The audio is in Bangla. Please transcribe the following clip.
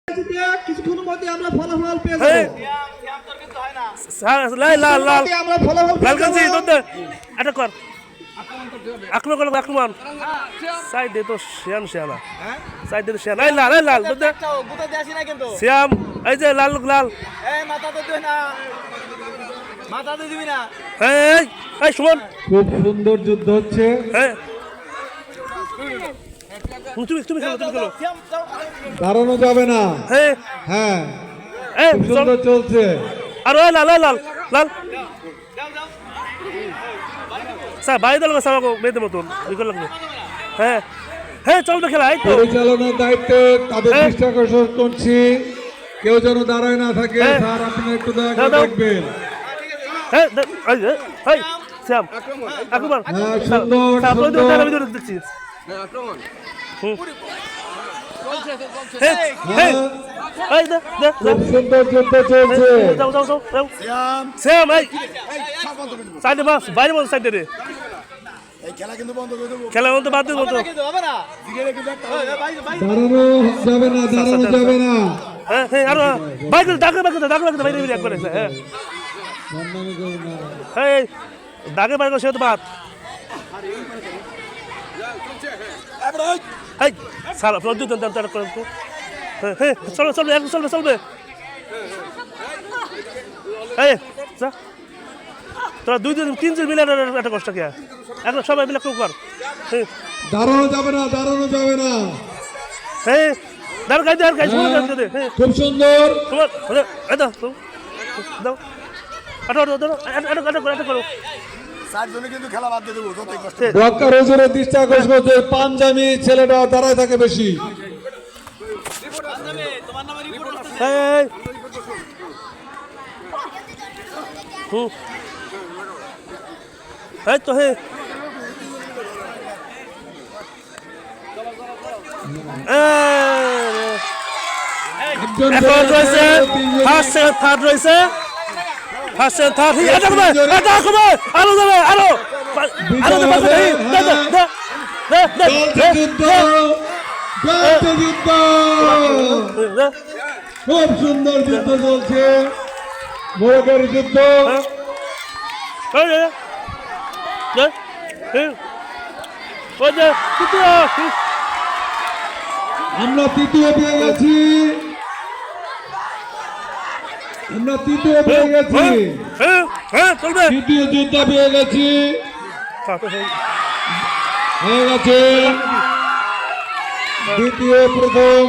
কিছুক্ষণের মধ্যে আমরা ফলাফল পেয়ে এই, যাব। লাল লাল লাল আমরা ফলাফল লাল পেয়ে কাঞ্চি যাব। দৌড় অ্যাটাক কর আক্রমণ করো আক্রমণ সাইডে তো শিয়ানা সাইডে তো শিয়ানা এই লাল দৌড় শ্যাম এই যে লাল লাল এই এই সুমন খুব সুন্দর যুদ্ধ হচ্ছে। হ্যাঁ তুমি খেলো দাঁড়ানো যাবে না। হ্যাঁ হ্যাঁ এই খুব সুন্দর চলছে। আর ওই লাল লাল লাল স্যার বাইরে দল স্যার মেয়েদের মতন বিকল লাগবে হ্যাঁ হ্যাঁ চলবে খেলা এই তো পরিচালনার দায়িত্বে তাদের হ্যাঁ। দৃষ্টি আকর্ষণ করছি, কেউ যেন দাঁড়ায় না থাকে। হ্যাঁ। স্যার আপনি একটু দয়া দাও, করে দাও। দেখবেন। হ্যাঁ এই শ্যাম আক্রমণ হ্যাঁ, সুন্দর, তারপরে তো সুন্দর। তারা ভিডিও দেখছি হ্যাঁ হ্যাঁ এই দে দে খুব সুন্দর যুদ্ধ চলছে। যাও শ্যাম এই সাইডে বাস বাইরে বল সাইডে রে খেলা বন্ধ বাদ দিও তো দাঁড়ানো যাবে না। হ্যাঁ হ্যাঁ আর বাইক দাগে বাইরে এক করে হ্যাঁ বদনামি করুন না। হ্যাঁ দাগে বাইরে সে তো বাদ এই সারা প্রদ্যুৎ তার করে তো হ্যাঁ হ্যাঁ চলবে একদম চলবে এই যা তোরা 2-3 মিলে একটা কষ্ট কি এখন সবাই মিলে কর হ্যাঁ দাঁড়ানো যাবে না। হ্যাঁ দাঁড় গাই দে আর গাই শুনে দে হ্যাঁ খুব সুন্দর। তোমার এই দাও দাও আটো করো রক্ষা রোজের দৃষ্টি আকর্ষণ করছে। পাঞ্জাবি ছেলেটা দাঁড়ায় থাকে বেশি। এই এই তো হে একজন এখন রয়েছে ফার্স্ট সেকেন্ড থার্ড রয়েছে ফার্স্ট সেকেন্ড থার্ড এটা করবে আরো যাবে আরো যুদ্ধ খুব সুন্দর যুদ্ধ চলছে। মোরগের যুদ্ধ। আমরা তৃতীয় পেয়ে গেছি। চলবে তৃতীয় যুদ্ধ পেয়ে গেছি। হয়ে গেছে দ্বিতীয় প্রথম।